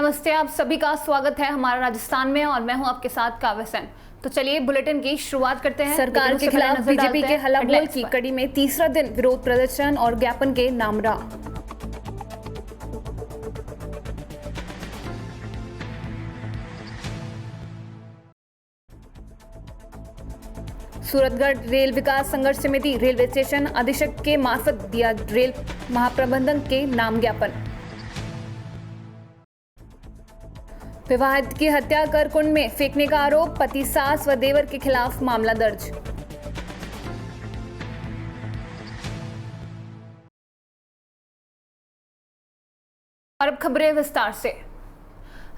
नमस्ते, आप सभी का स्वागत है हमारा राजस्थान में और मैं हूं आपके साथ काव्य सेन। तो चलिए बुलेटिन की शुरुआत करते हैं। सरकार के खिलाफ बीजेपी के हल्ला बोल की कड़ी में तीसरा दिन विरोध प्रदर्शन और ज्ञापन के नामरा। सूरतगढ़ रेल विकास संघर्ष समिति रेलवे स्टेशन अधीक्षक के मार्फत दिया रेल महाप्रबंधक के नाम ज्ञापन। विवाहित की हत्या कर कुंड में फेंकने का आरोप, पति, सास व देवर के खिलाफ मामला दर्ज। और अब खबरें विस्तार से।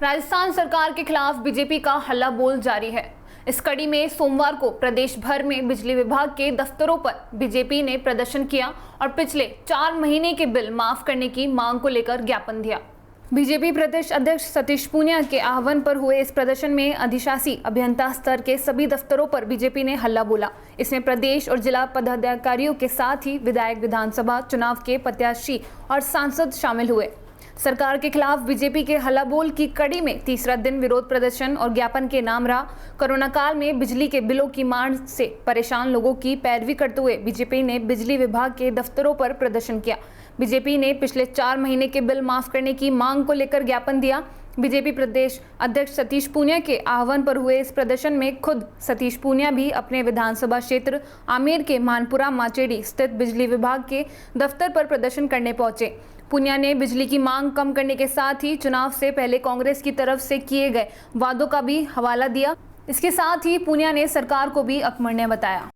राजस्थान सरकार के खिलाफ बीजेपी का हल्ला बोल जारी है। इस कड़ी में सोमवार को प्रदेश भर में बिजली विभाग के दफ्तरों पर बीजेपी ने प्रदर्शन किया और पिछले 4 महीने के बिल माफ करने की मांग को लेकर ज्ञापन दिया। बीजेपी प्रदेश अध्यक्ष सतीश पूनिया के आह्वान पर हुए इस प्रदर्शन में अधिशासी अभियंता स्तर के सभी दफ्तरों पर बीजेपी ने हल्ला बोला। इसमें प्रदेश और जिला पदाधिकारियों के साथ ही विधायक, विधानसभा चुनाव के प्रत्याशी और सांसद शामिल हुए। सरकार के खिलाफ बीजेपी के हल्ला बोल की कड़ी में तीसरा दिन विरोध प्रदर्शन और ज्ञापन के नाम रहा। कोरोना काल में बिजली के बिलों की मांग से परेशान लोगों की पैरवी करते हुए बीजेपी ने बिजली विभाग के दफ्तरों पर प्रदर्शन किया। बीजेपी ने पिछले 4 महीने के बिल माफ करने की मांग को लेकर ज्ञापन दिया। बीजेपी प्रदेश अध्यक्ष सतीश पूनिया के आह्वान पर हुए इस प्रदर्शन में खुद सतीश पूनिया भी अपने विधानसभा क्षेत्र आमेर के मानपुरा माचेड़ी स्थित बिजली विभाग के दफ्तर पर प्रदर्शन करने पहुंचे। पूनिया ने बिजली की मांग कम करने के साथ ही चुनाव से पहले कांग्रेस की तरफ से किए गए वादों का भी हवाला दिया। इसके साथ ही पूनिया ने सरकार को भी अकमन्य बताया।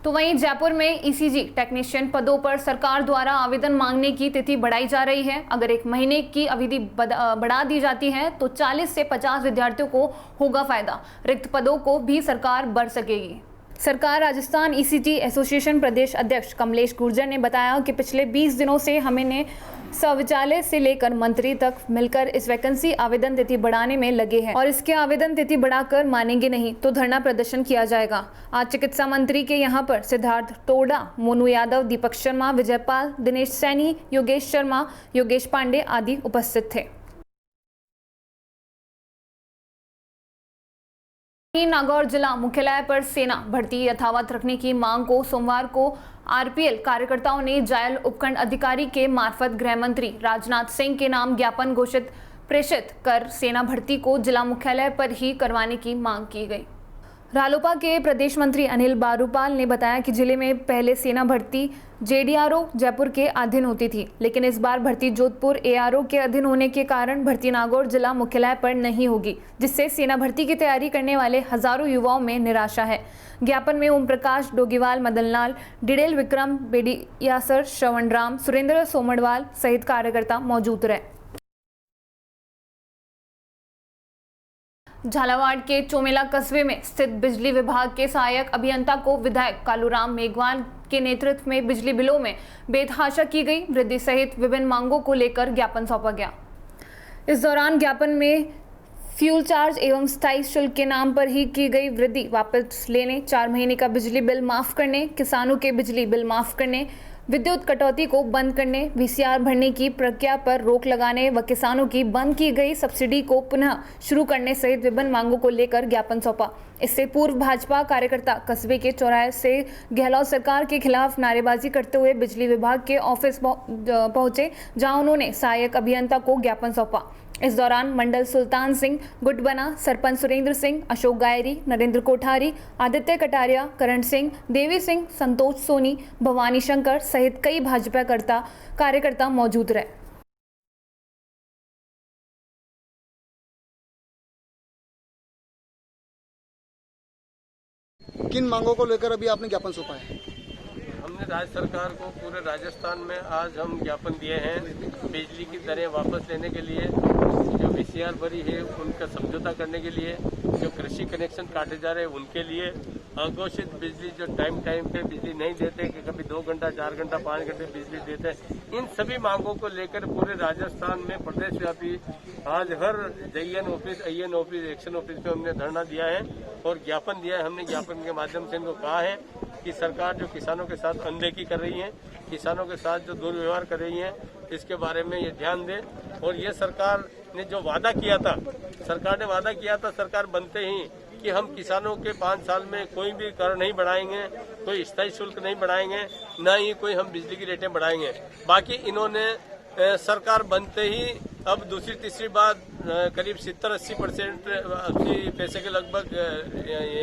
तो वहीं जयपुर में ईसीजी टेक्नीशियन पदों पर सरकार द्वारा आवेदन मांगने की तिथि बढ़ाई जा रही है। अगर 1 महीने की अवधि बढ़ा दी जाती है तो 40 से 50 विद्यार्थियों को होगा फायदा। रिक्त पदों को भी सरकार भर सकेगी। सरकार राजस्थान ईसीजी एसोसिएशन प्रदेश अध्यक्ष कमलेश गुर्जर ने बताया कि पिछले 20 दिनों से हमने सचिवालय से लेकर मंत्री तक मिलकर इस वैकेंसी आवेदन तिथि बढ़ाने में लगे हैं और इसके आवेदन तिथि बढ़ाकर मानेंगे नहीं तो धरना प्रदर्शन किया जाएगा। आज चिकित्सा मंत्री के यहां पर सिद्धार्थ टोडा, मोनू यादव, दीपक शर्मा, विजयपाल, दिनेश सैनी, योगेश शर्मा, योगेश पांडे आदि उपस्थित थे। नागौर जिला मुख्यालय पर सेना भर्ती यथावत रखने की मांग को सोमवार को आरपीएल कार्यकर्ताओं ने जायल उपखंड अधिकारी के मार्फत गृह मंत्री राजनाथ सिंह के नाम ज्ञापन प्रेषित कर सेना भर्ती को जिला मुख्यालय पर ही करवाने की मांग की गई। रालोपा के प्रदेश मंत्री अनिल बारूपाल ने बताया कि जिले में पहले सेना भर्ती जेडीआरओ जयपुर के अधीन होती थी, लेकिन इस बार भर्ती जोधपुर एआरओ के अधीन होने के कारण भर्ती नागौर जिला मुख्यालय पर नहीं होगी, जिससे सेना भर्ती की तैयारी करने वाले हजारों युवाओं में निराशा है। ज्ञापन में ओम प्रकाश, डोगीवाल, मदनलाल, डिडेल, विक्रम बेडियासर, श्रवण राम, सुरेंद्र सोमड़वाल सहित कार्यकर्ता मौजूद रहे। झालावाड़ के चोमेला कस्बे में स्थित बिजली विभाग के सहायक अभियंता को विधायक कालूराम मेघवाल के नेतृत्व में बिजली बिलों में बेतहाशा की गई वृद्धि सहित विभिन्न मांगों को लेकर ज्ञापन सौंपा गया। इस दौरान ज्ञापन में फ्यूल चार्ज एवं स्थायी शुल्क के नाम पर ही की गई वृद्धि वापस लेने, 4 महीने का बिजली बिल माफ करने, किसानों के बिजली बिल माफ करने, विद्युत कटौती को बंद करने, वीसीआर भरने की प्रक्रिया पर रोक लगाने व किसानों की बंद की गई सब्सिडी को पुनः शुरू करने सहित विभिन्न मांगों को लेकर ज्ञापन सौंपा। इससे पूर्व भाजपा कार्यकर्ता कस्बे के चौराहे से गहलोत सरकार के खिलाफ नारेबाजी करते हुए बिजली विभाग के ऑफिस पहुंचे, जहां उन्होंने सहायक अभियंता को ज्ञापन सौंपा। इस दौरान मंडल सुल्तान सिंह गुटबना, सरपंच सुरेंद्र सिंह, अशोक गायरी, नरेंद्र कोठारी, आदित्य कटारिया, करण सिंह, देवी सिंह, संतोष सोनी, भवानी शंकर सहित कई भाजपा कार्यकर्ता मौजूद रहे। किन मांगों को लेकर अभी आपने ज्ञापन सौंपा है? हमने राज्य सरकार को पूरे राजस्थान में आज हम ज्ञापन दिए हैं बिजली की दरें वापस लेने के लिए, जो वीसीआर भरी है उनका समझौता करने के लिए, जो कृषि कनेक्शन काटे जा रहे हैं उनके लिए अघोषित बिजली जो टाइम पे बिजली नहीं देते, कि कभी 2 घंटा 4 घंटा 5 घंटे बिजली देते हैं, इन सभी मांगों को लेकर पूरे राजस्थान में प्रदेशव्यापी आज हर JN office, IN office, action office में हमने धरना दिया है और ज्ञापन दिया है। हमने ज्ञापन के माध्यम से इनको कहा है कि सरकार जो किसानों के साथ अनदेखी कर रही है, किसानों के साथ जो दुर्व्यवहार कर रही है, इसके बारे में ये ध्यान दे। और ये सरकार ने जो वादा किया था, सरकार बनते ही कि हम किसानों के 5 साल में कोई भी कर नहीं बढ़ाएंगे, कोई स्थायी शुल्क नहीं बढ़ाएंगे, न ही कोई हम बिजली की रेटें बढ़ाएंगे। बाकी इन्होंने सरकार बनते ही अब दूसरी तीसरी बार करीब 70-80% 80 पैसे के लगभग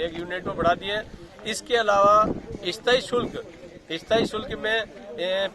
एक यूनिट में बढ़ा दिए। इसके अलावा स्थायी शुल्क में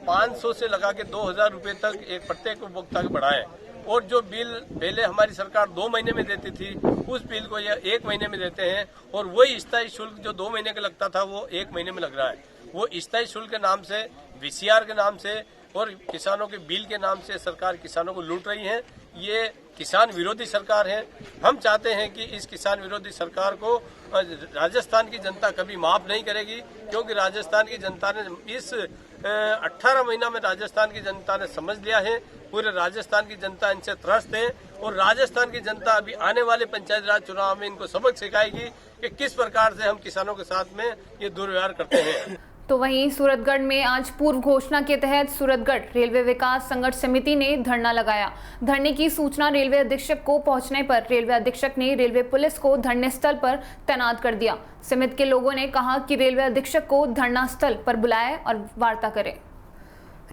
500 से लगा के 2000 रुपये तक एक प्रत्येक उपभोक्ता को बढ़ाए। और जो बिल पहले हमारी सरकार 2 महीने में देती थी, उस बिल को यह 1 महीने में देते हैं। और वही स्थायी शुल्क जो 2 महीने का लगता था, वो 1 महीने में लग रहा है। वो स्थायी शुल्क के नाम से, VCR के नाम से और किसानों के बिल के नाम से सरकार किसानों को लूट रही है। ये किसान विरोधी सरकार है। हम चाहते हैं कि इस किसान विरोधी सरकार को राजस्थान की जनता कभी माफ नहीं करेगी, क्योंकि राजस्थान की जनता ने इस 18 महीना में राजस्थान की जनता ने समझ लिया है। पूरे राजस्थान की जनता इनसे त्रस्त है और राजस्थान की जनता अभी आने वाले पंचायत राज चुनाव में इनको सबक सिखाएगी कि किस प्रकार से हम किसानों के साथ में ये दुर्व्यवहार करते हैं। तो वहीं सूरतगढ़ में आज पूर्व घोषणा के तहत सूरतगढ़ रेलवे विकास संघर्ष समिति ने धरना लगाया। धरने की सूचना रेलवे अधीक्षक को पहुंचने पर रेलवे अधीक्षक ने रेलवे पुलिस को धरने स्थल पर तैनात कर दिया। समिति के लोगों ने कहा कि रेलवे अधीक्षक को धरना स्थल पर बुलाए और वार्ता करें।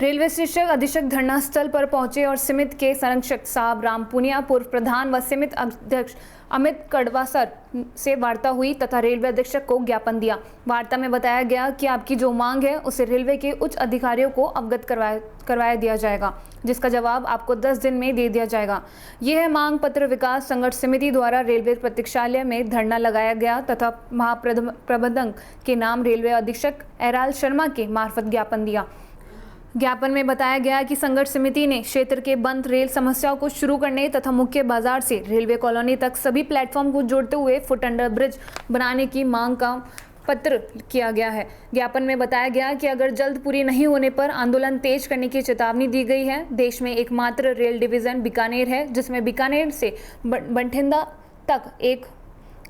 रेलवे स्टेशन अधीक्षक धरना स्थल पर पहुंचे और समिति के संरक्षक साहब राम पुनिया, पूर्व प्रधान व समिति अध्यक्ष अमित कड़वासर से वार्ता हुई तथा रेलवे अधीक्षक को ज्ञापन दिया। वार्ता में बताया गया कि आपकी जो मांग है उसे रेलवे के उच्च अधिकारियों को अवगत करवाया दिया जाएगा, जिसका जवाब आपको 10 दिन में दे दिया जाएगा। यह है मांग पत्र विकास संघर्ष समिति द्वारा रेलवे प्रतीक्षालय में धरना लगाया गया तथा महाप्रबंधक के नाम रेलवे अधीक्षक एराल शर्मा के मार्फत ज्ञापन दिया। ज्ञापन में बताया गया कि संघर्ष समिति ने क्षेत्र के बंद रेल समस्याओं को शुरू करने तथा मुख्य बाजार से रेलवे कॉलोनी तक सभी प्लेटफॉर्म को जोड़ते हुए फुट अंडर ब्रिज बनाने की मांग का पत्र किया गया है। ज्ञापन में बताया गया कि अगर जल्द पूरी नहीं होने पर आंदोलन तेज करने की चेतावनी दी गई है। देश में एकमात्र रेल डिवीजन बीकानेर है, जिसमें बीकानेर से बठिंडा तक एक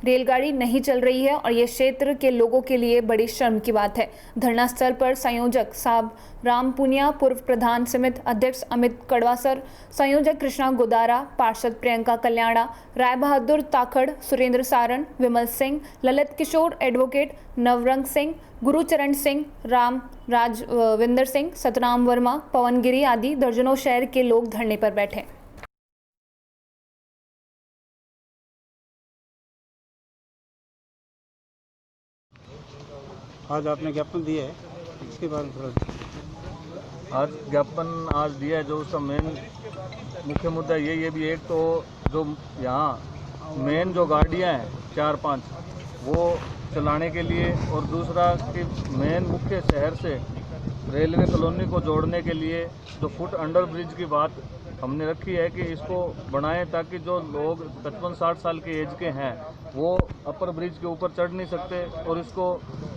रेलगाड़ी नहीं चल रही है और ये क्षेत्र के लोगों के लिए बड़ी शर्म की बात है। धरना स्थल पर संयोजक साहब राम पुनिया, पूर्व प्रधान समिति अध्यक्ष अमित कड़वासर, संयोजक कृष्णा गोदारा, पार्षद प्रियंका कल्याणा, राय बहादुर ताखड़, सुरेंद्र सारण, विमल सिंह, ललित किशोर, एडवोकेट नवरंग सिंह, गुरुचरण सिंह, राम राजविंदर सिंह, सतराम वर्मा, पवन गिरी आदि दर्जनों शहर के लोग धरने पर बैठे। आज आपने ज्ञापन दिया है, इसके बारे में थोड़ा। आज ज्ञापन आज दिया है, जो उसका मेन मुख्य मुद्दा यही है। भी एक तो जो यहाँ मेन जो गाड़ियाँ हैं 4-5 वो चलाने के लिए, और दूसरा कि मेन मुख्य शहर से रेलवे कॉलोनी को जोड़ने के लिए जो फुट अंडर ब्रिज की बात हमने रखी है कि इसको बनाएं, ताकि जो लोग 55-60 साल के एज के हैं वो अपर ब्रिज के ऊपर चढ़ नहीं सकते। और इसको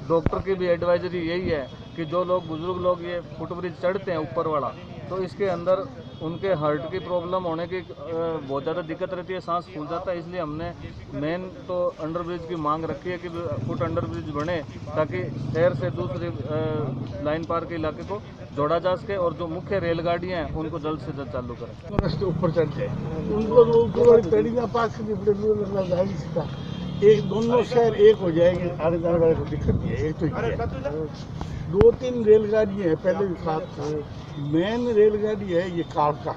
डॉक्टर की भी एडवाइजरी यही है कि जो लोग बुजुर्ग लोग ये फुट ब्रिज चढ़ते हैं ऊपर वाला, तो इसके अंदर उनके हार्ट की प्रॉब्लम होने की बहुत ज़्यादा दिक्कत रहती है, सांस फूल जाता है। इसलिए हमने मेन तो अंडर ब्रिज की मांग रखी है कि फुट अंडर ब्रिज बने, ताकि शहर से दूसरे लाइन पार के इलाके को जोड़ा जा सके और जो मुख्य रेलगाड़ियाँ हैं उनको जल्द से जल्द चालू करें। रस्ते ऊपर चढ़ जाए उनको पेड़ियाँ पास करनी, एक दोनों शहर एक हो जाएंगे, आने जाने वाले को दिक्कत नहीं है। एक तो 2-3 रेलगाड़ियाँ हैं, पहले भी साथ मेन रेलगाड़ी है ये कालका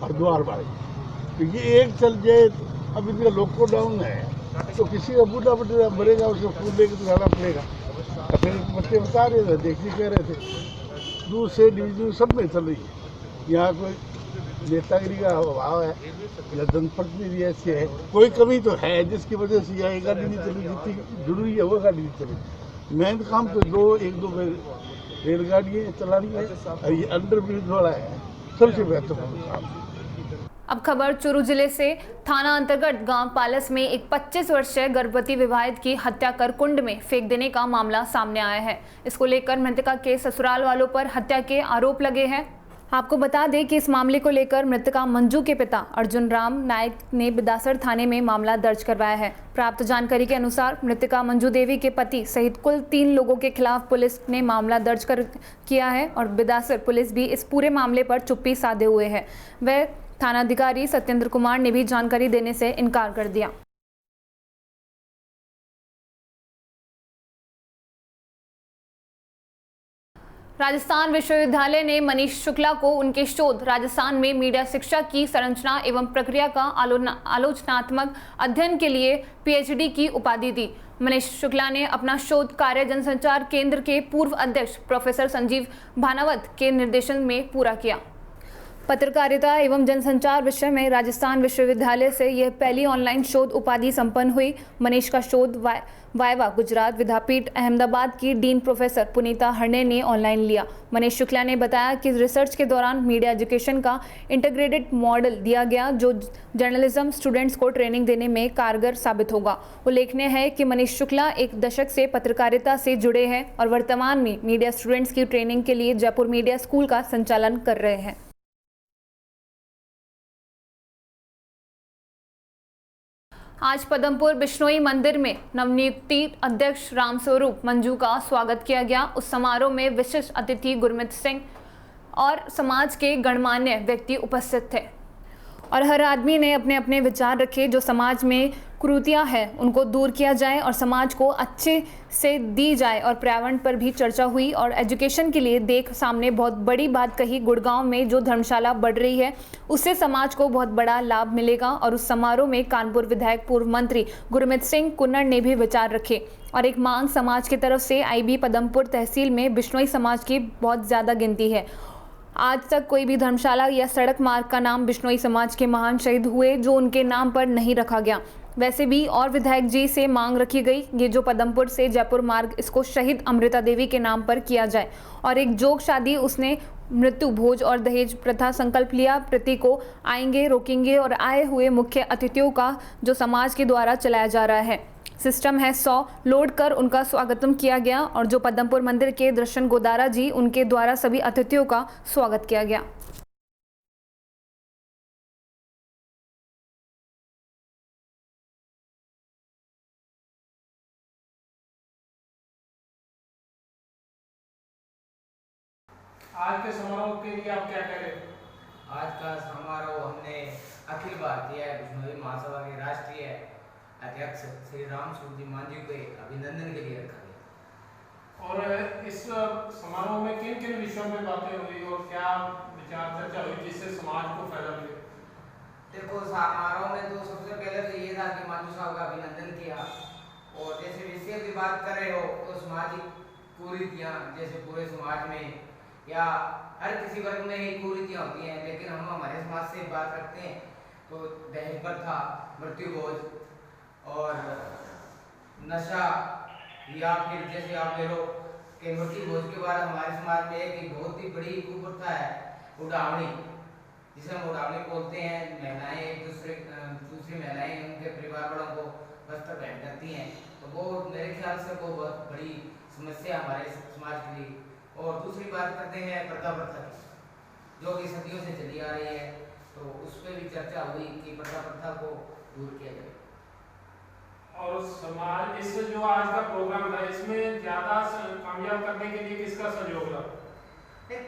हरिद्वार वाली, तो ये एक चल जाए। अब इनका लॉकडाउन है तो किसी का बूढ़ा बटेरा मरेगा, उसको फूल लेकर तो जाना पड़ेगा। फिर बच्चे बता रहे थे, देखने कह रहे थे दूसरे डिवीजन सब में चल रही है। यहाँ कोई नेतागिरी का अभाव है या जनप्रतिनिधि ऐसे है, कोई कमी तो है जिसकी वजह से यह गाड़ी नहीं चली, जितनी जरूरी है वो गाड़ी नहीं चली। मेन काम तो 1-2 रेलगाड़ियाँ चला रही है और ये अंडर ब्रिज वाला है सबसे बेहतर काम। अब खबर चूरू जिले से। थाना अंतर्गत गांव पालस में एक 25 वर्षीय गर्भवती विवाहित की हत्या कर कुंड में फेंक देने का मामला सामने आया है। इसको लेकर मृतका के ससुराल वालों पर हत्या के आरोप लगे हैं। आपको बता दें कि इस मामले को लेकर मृतका मंजू के पिता अर्जुन राम नायक ने बिदासर थाने में मामला दर्ज करवाया है। प्राप्त जानकारी के अनुसार मृतका मंजू देवी के पति सहित कुल 3 लोगों के खिलाफ पुलिस ने मामला दर्ज किया है और बिदासर पुलिस भी इस पूरे मामले पर चुप्पी साधे हुए है। वह थानाधिकारी सत्येंद्र कुमार ने भी जानकारी देने से इनकार कर दिया। राजस्थान विश्वविद्यालय ने मनीष शुक्ला को उनके शोध राजस्थान में मीडिया शिक्षा की संरचना एवं प्रक्रिया का आलोचनात्मक अध्ययन के लिए पीएचडी की उपाधि दी। मनीष शुक्ला ने अपना शोध कार्य जनसंचार केंद्र के पूर्व अध्यक्ष प्रोफेसर संजीव भानावत के निर्देशन में पूरा किया। पत्रकारिता एवं जनसंचार विषय में राजस्थान विश्वविद्यालय से यह पहली ऑनलाइन शोध उपाधि संपन्न हुई। मनीष का शोध वाइवा गुजरात विद्यापीठ अहमदाबाद की डीन प्रोफेसर पुनीता हरणे ने ऑनलाइन लिया। मनीष शुक्ला ने बताया कि रिसर्च के दौरान मीडिया एजुकेशन का इंटीग्रेटेड मॉडल दिया गया जो जर्नलिज्म स्टूडेंट्स को ट्रेनिंग देने में कारगर साबित होगा। उल्लेखनीय है कि मनीष शुक्ला एक दशक से पत्रकारिता से जुड़े हैं और वर्तमान में मीडिया स्टूडेंट्स की ट्रेनिंग के लिए जयपुर मीडिया स्कूल का संचालन कर रहे हैं। आज पदमपुर बिश्नोई मंदिर में नवनियुक्ति अध्यक्ष रामस्वरूप मंजू का स्वागत किया गया। उस समारोह में विशिष्ट अतिथि गुरमीत सिंह और समाज के गणमान्य व्यक्ति उपस्थित थे और हर आदमी ने अपने अपने विचार रखे। जो समाज में कुरीतियां हैं उनको दूर किया जाए और समाज को अच्छे से दी जाए और पर्यावरण पर भी चर्चा हुई और एजुकेशन के लिए देख सामने बहुत बड़ी बात कही। गुड़गांव में जो धर्मशाला बढ़ रही है उससे समाज को बहुत बड़ा लाभ मिलेगा और उस समारोह में कानपुर विधायक पूर्व मंत्री गुरमीत सिंह कुन्नड़ ने भी विचार रखे और एक मांग समाज की तरफ से आई भी। पदमपुर तहसील में बिश्नोई समाज की बहुत ज़्यादा गिनती है। आज तक कोई भी धर्मशाला या सड़क मार्ग का नाम बिश्नोई समाज के महान शहीद हुए जो उनके नाम पर नहीं रखा गया। वैसे भी और विधायक जी से मांग रखी गई ये जो पदमपुर से जयपुर मार्ग इसको शहीद अमृता देवी के नाम पर किया जाए और एक जोग शादी उसने मृत्यु भोज और दहेज प्रथा संकल्प लिया। प्रति को आएंगे रोकेंगे और आए हुए मुख्य अतिथियों का जो समाज के द्वारा चलाया जा रहा है सिस्टम है 100 लोड कर उनका स्वागतम किया गया और जो पदमपुर मंदिर के दर्शन गोदारा जी उनके द्वारा सभी अतिथियों का स्वागत किया गया। आज के समारोह के लिए आप क्या करें? आज का समारोह हमने अखिल भारतीय बिश्नोई महासभा के राष्ट्रीय अध्यक्ष श्री रामस्वरूप जी मांझी को अभिनंदन के लिए रखा गया। और इस समारोह में किन किन विषयों में बातें हुई और क्या विचार चर्चा हुई जिससे समाज को फायदा मिले? देखो समारोह में तो सबसे पहले तो ये था कि मांझी साहब का अभिनंदन किया और जैसे विषय की बात कर रहे हो तो सामाजिक कुरीतियां जैसे पूरे समाज में या हर किसी वर्ग में ही कुरीतियां होती हैं, लेकिन हम हमारे समाज से बात रखते हैं तो दहेज प्रथा, मृत्यु भोज और नशा या फिर जैसे आप ले लो कि मृत्यु भोज के बाद हमारे समाज में एक बहुत ही बड़ी कुप्रथा है उड़ावनी, जिसे हम उड़ावनी बोलते हैं। महिलाएं एक दूसरी महिलाएं उनके परिवार वालों को वस्त्र पहन करती हैं तो वो मेरे ख्याल से वो बहुत बड़ी समस्या हमारे समाज के लिए। और दूसरी बात करते हैं प्रथा की जो कि सदियों से चली आ रही है तो उस पर भी चर्चा हुई कि प्रथा को दूर किया जाए। और समाज इस जो आज का प्रोग्राम था इसमें ज्यादा कामयाब करने के लिए किसका सहयोग रहा?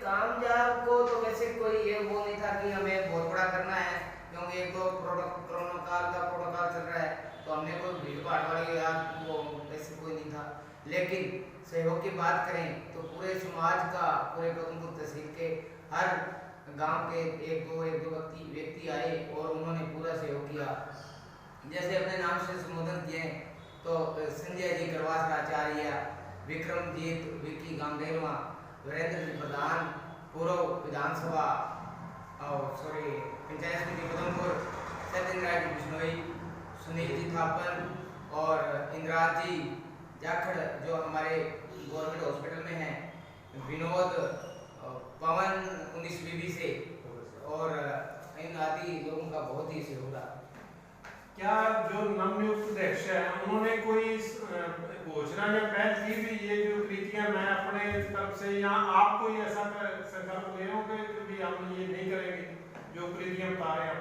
कामयाब को तो वैसे कोई ये वो नहीं था कि हमें बहुत बड़ा करना है क्योंकि एक तो कोरोना काल का प्रोटोकॉल चल रहा है तो हमने कोई भीड़ भाड़ वाली वो ऐसे कोई नहीं था। लेकिन सहयोग की बात करें तो पूरे समाज का पूरे पदमपुर तहसील के हर गांव के एक दो व्यक्ति आए और उन्होंने पूरा सहयोग किया। जैसे अपने नाम से संबोधन किए तो संजय जी करवास आचार्य, विक्रमजीत विकी गांगेलवा, वीरेंद्र जी प्रधान पूर्व विधानसभा और पंचायत समिति पदमपुर, सत्येंद्र राय जी बिश्नोई, सुनील जी थापन और इंद्राज जी जाखड़ जो हमारे गवर्नमेंट हॉस्पिटल में हैं, विनोद पवन 19 बीबी से और इन आदि लोगों का बढ़ोतरी से होगा। क्या जो नवनियुक्त अध्यक्ष है उन्होंने कोई घोषणा या पहल की भी, ये जो कृतियां मैं अपने तरफ से, या आप कोई ऐसा संकल्प ले रहे हो कि हम ये नहीं करेंगे जो कृतियां बता रहे हैं?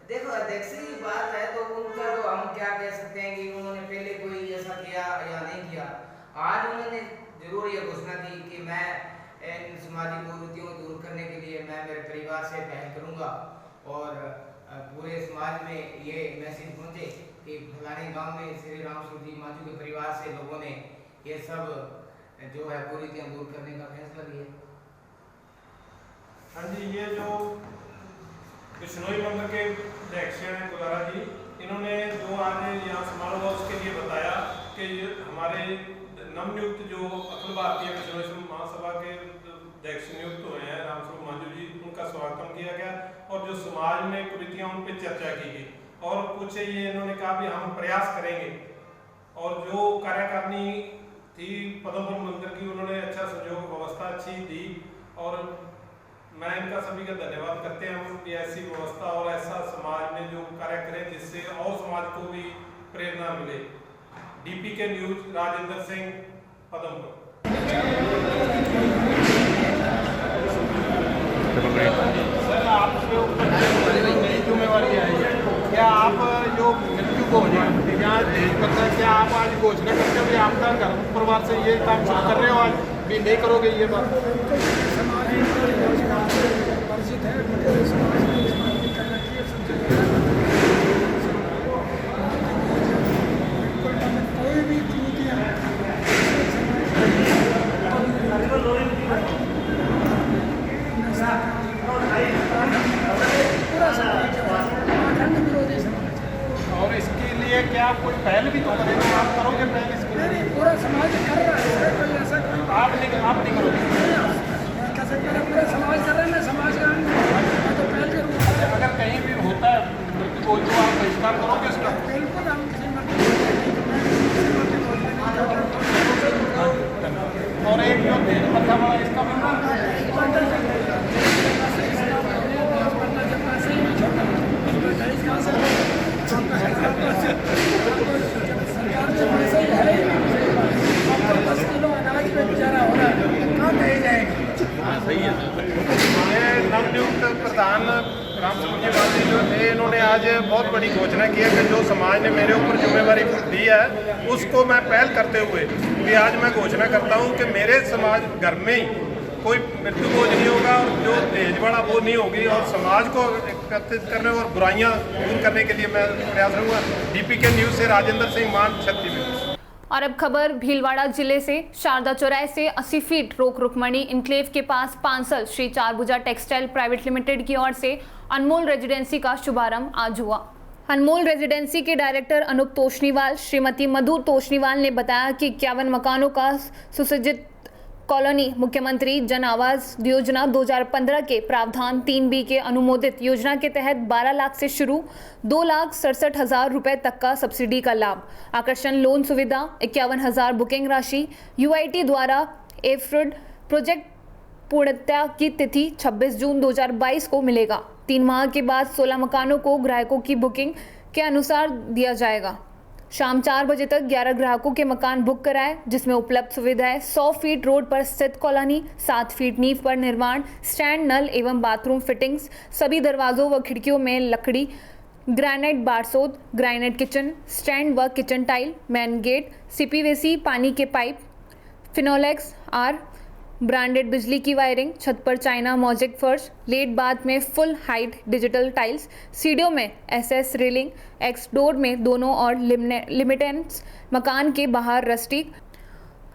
देखो, अध्यक्ष की बात है तो उनका तो हम क्या कह सकते हैं कि उन्होंने पहले कोई ऐसा किया या नहीं किया। आज उन्होंने जरूर ये घोषणा की कि मैं इन सामाजिक कुरीतियों को दूर करने के लिए मैं मेरे परिवार से पहल करूंगा और पूरे समाज में ये मैसेज पहुंचे कि फलाने गांव में श्री राम सूर्य मांझू के परिवार से लोगों ने ये सब जो है कुरीतियां दूर करने का फैसला लिया। हाँ जी, ये जो बिश्नोई मंदिर के अध्यक्ष हैं गुलारा जी, इन्होंने जो आज यहाँ समारोह हुआ उसके लिए बताया कि हमारे नवनियुक्त जो अखिल भारतीय बिश्नोई महासभा के अध्यक्ष नियुक्त हुए हैं रामस्वरूप मांझू जी, उनका स्वागत किया गया और जो समाज में कुरीतियां उन पर चर्चा की गई और कुछ ये इन्होंने कहा भी हम प्रयास करेंगे। और जो कार्यकारिणी थी पद्मपुर मंदिर की, उन्होंने अच्छा सहयोग व्यवस्था अच्छी दी और मैं इनका सभी का धन्यवाद करते हैं। हम ऐसी व्यवस्था और ऐसा समाज में जो कार्य करें जिससे और समाज को भी प्रेरणा मिले। DPK news, Rajendra Singh, Padmapur. Sir, आपके ऊपर नई जिम्मेवारी आई है, क्या आप जो मृत्यु को हो जाए यहाँ करना, क्या आप आज घोषणा करते हो कि आपका घर परिवार से ये काम शुरू कर रहे हो, आज भी नहीं करोगे ये बात? और इसके लिए क्या कोई पहल भी तो करेंगे? आप करोगे पहल इसके लिए? पूरा समाज कर रहा है, कोई ऐसा आप नहीं करोगे? कैसे पूरा समाज कर रहा है, मैं समाज का तो पहल करूँगा। अगर कहीं भी होता है मृत्यु को, जो आप बहिष्कार करोगे इसका? बिल्कुल, हम किसी और एक जो तेज पत्ता वाला इसका सरकार में पैसा ही है ही नहीं, 10 किलो अनाज पे गुजारा हो रहा है, कहाँ कहीं जाएंगे? सही है। ये नवनियुक्त प्रधान रामस्वरूप जी जो थे, इन्होंने आज बहुत बड़ी घोषणा की है कि जो समाज ने मेरे ऊपर जिम्मेवारी दी है उसको मैं पहल करते हुए भी आज मैं घोषणा करता हूँ कि मेरे समाज घर में ही कोई मृत्यु बोझ नहीं होगा और जो दहेज वाला वो नहीं होगी और समाज को एकत्रित करने और बुराइयां दूर करने के लिए मैं प्रयास करूँगा। DPK न्यूज़ से राजेंद्र सिंह, मान, शक्ति में। और अब खबर भीलवाड़ा जिले से। शारदा चौराहे से 80 फीट रोक रुकमणी इनक्लेव के पास Pansal Shri Charbhuja textile private limited की ओर से अनमोल रेजिडेंसी का शुभारंभ आज हुआ। अनमोल रेजिडेंसी के डायरेक्टर अनूप तोशनीवाल श्रीमती मधु तोशनीवाल ने बताया कि 51 मकानों का सुसज्जित कॉलोनी मुख्यमंत्री जन आवास योजना 2015 के प्रावधान 3B के अनुमोदित योजना के तहत 12 लाख से शुरू 2,67,000 रुपए तक का सब्सिडी का लाभ, आकर्षण लोन सुविधा, 51,000 बुकिंग राशि, UIT द्वारा एफ्रूड प्रोजेक्ट पूर्णता की तिथि 26 जून 2022 को मिलेगा। 3 माह के बाद 16 मकानों को ग्राहकों की बुकिंग के अनुसार दिया जाएगा। शाम 4 बजे तक 11 ग्राहकों के मकान बुक कराए, जिसमें उपलब्ध सुविधाएं 100 फीट रोड पर स्थित कॉलोनी, 7 फीट नींव पर निर्माण, स्टैंड, नल एवं बाथरूम फिटिंग्स, सभी दरवाजों व खिड़कियों में लकड़ी, ग्रेनाइट बारसोद, ग्रेनाइट किचन, स्टैंड व kitchen tile, main gate, CPVC पानी के पाइप, फिनोलेक्स आर, ब्रांडेड बिजली की वायरिंग, छत पर चाइना मॉजिक फर्श, लेट बाथ में फुल हाइट डिजिटल टाइल्स, सीढ़ियों में SS रेलिंग, एक्स डोर में दोनों और लिमिटेंट्स, मकान के बाहर rustic,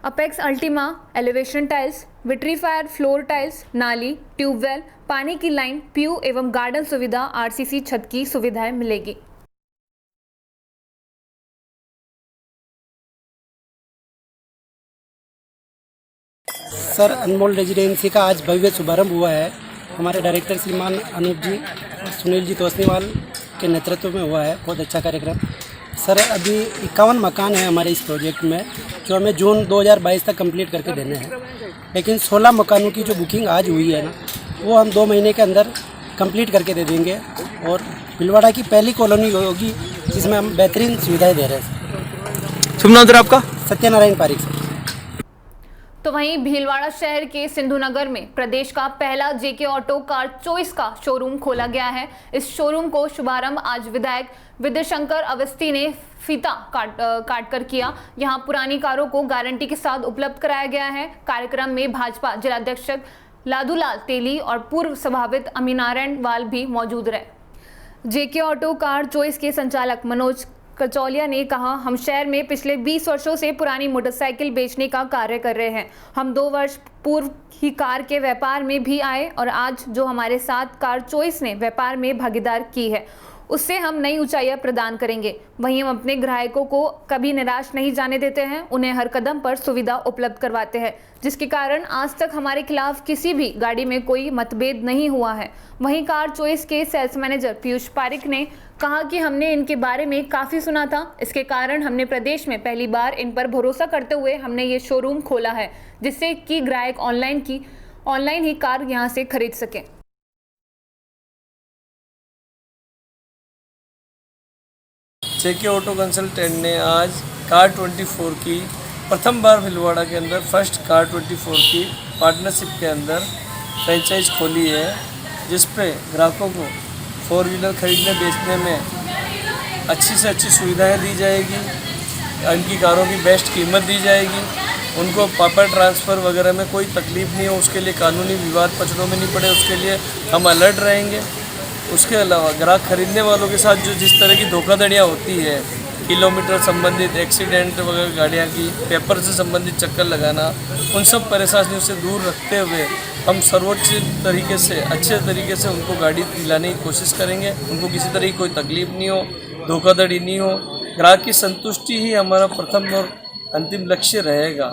apex ultima elevation tiles, vitrified floor tiles, नाली, ट्यूबवेल, पानी की लाइन, PU एवं गार्डन सुविधा, RCC छत की सुविधाएं मिलेगी। सर, अनमोल रेजिडेंसी का आज भव्य शुभारंभ हुआ है। हमारे डायरेक्टर श्रीमान अनूप जी और सुनील जी तोशनीवाल के नेतृत्व में हुआ है। बहुत अच्छा कार्यक्रम। सर, अभी 51 मकान हैं हमारे इस प्रोजेक्ट में, जो हमें जून 2022 तक कंप्लीट करके देने हैं। लेकिन 16 मकानों की जो बुकिंग आज हुई है ना, वो हम 2 महीने के अंदर कंप्लीट करके दे देंगे और भीलवाड़ा की पहली कॉलोनी होगी जिसमें हम बेहतरीन सुविधाएं दे रहे हैं। शुभ नाम सर आपका? सत्यनारायण पारिक सर। तो वहीं भीलवाड़ा शहर के सिंधु नगर में प्रदेश का पहला जेके ऑटो कार चॉइस का शोरूम खोला गया है। इस शोरूम को शुभारंभ आज विधायक विद्याशंकर अवस्थी ने फीता काट कर किया। यहां पुरानी कारों को गारंटी के साथ उपलब्ध कराया गया है। कार्यक्रम में भाजपा जिलाध्यक्ष लादूलाल तेली और पूर्व सभापति अमीनारायण वाल भी मौजूद रहे। जेके ऑटो कार चॉइस के संचालक मनोज कचौलिया ने कहा, हम शहर में पिछले 20 वर्षों से पुरानी मोटरसाइकिल बेचने का कार्य कर रहे हैं। हम 2 वर्ष पूर्व ही कार के व्यापार में भी आए और आज जो हमारे साथ कार चॉइस ने व्यापार में भागीदार की है उससे हम नई ऊंचाइयां प्रदान करेंगे। वहीं हम अपने ग्राहकों को कभी निराश नहीं जाने देते हैं, उन्हें हर कदम पर सुविधा उपलब्ध करवाते हैं, जिसके कारण आज तक हमारे खिलाफ किसी भी गाड़ी में कोई मतभेद नहीं हुआ है। वहीं कार चॉइस के सेल्स मैनेजर पीयूष पारिक ने कहा कि हमने इनके बारे में काफ़ी सुना था, इसके कारण हमने प्रदेश में पहली बार इन पर भरोसा करते हुए हमने ये शोरूम खोला है, जिससे कि ग्राहक ऑनलाइन ही कार यहाँ से खरीद सकें। जेके ऑटो कंसल्टेंट ने आज कार 24 की प्रथम बार भीलवाड़ा के अंदर फर्स्ट कार 24 की पार्टनरशिप के अंदर फ्रेंचाइज खोली है, जिस पे ग्राहकों को 4 व्हीलर खरीदने बेचने में अच्छी से अच्छी सुविधाएं दी जाएगी, उनकी कारों की बेस्ट कीमत दी जाएगी, उनको पेपर ट्रांसफ़र वगैरह में कोई तकलीफ़ नहीं हो, उसके लिए कानूनी विवाद पचड़ों में नहीं पड़े, उसके लिए हम अलर्ट रहेंगे। उसके अलावा ग्राहक खरीदने वालों के साथ जो जिस तरह की धोखाधड़ियाँ होती है, किलोमीटर संबंधित एक्सीडेंट वगैरह गाड़ियाँ की पेपर से संबंधित चक्कर लगाना, उन सब परेशानियों से दूर रखते हुए हम सर्वोच्च तरीके से अच्छे तरीके से उनको गाड़ी दिलाने की कोशिश करेंगे। उनको किसी तरह की कोई तकलीफ़ नहीं हो, धोखाधड़ी नहीं हो, ग्राहक की संतुष्टि ही हमारा प्रथम और अंतिम लक्ष्य रहेगा।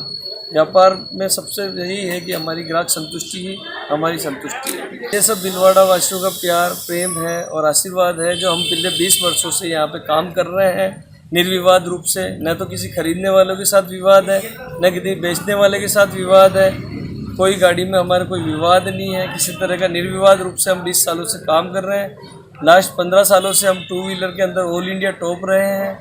व्यापार में सबसे यही है कि हमारी ग्राहक संतुष्टि ही हमारी संतुष्टि है। ये सब भीलवाड़ा वासियों का प्यार, प्रेम है और आशीर्वाद है, जो हम पिछले 20 वर्षों से यहाँ पे काम कर रहे हैं निर्विवाद रूप से। न तो किसी खरीदने वालों के साथ विवाद है, न किसी बेचने वाले के साथ विवाद है, कोई गाड़ी में हमारा कोई विवाद नहीं है, किसी तरह का निर्विवाद रूप से हम 20 सालों से काम कर रहे हैं। लास्ट 15 सालों से हम 2 व्हीलर के अंदर ऑल इंडिया टॉप रहे हैं।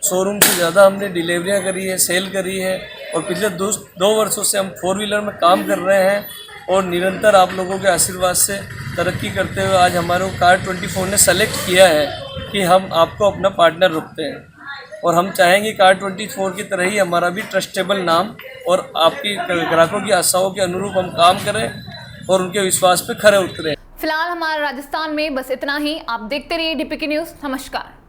शोरूम से ज़्यादा हमने डिलीवरियाँ करी है, सेल करी है, और पिछले 2 वर्षों से हम 4 व्हीलर में काम कर रहे हैं और निरंतर आप लोगों के आशीर्वाद से तरक्की करते हुए आज हमारे कार 24 ने सेलेक्ट किया है कि हम आपको अपना पार्टनर रखते हैं। और हम चाहेंगे कार 24 की तरह ही हमारा भी ट्रस्टेबल नाम और आपकी ग्राहकों की आशाओं के अनुरूप हम काम करें और उनके विश्वास पे खरे उतरें। फिलहाल हमारा राजस्थान में बस इतना ही। आप देखते रहिए डीपीके न्यूज़। नमस्कार।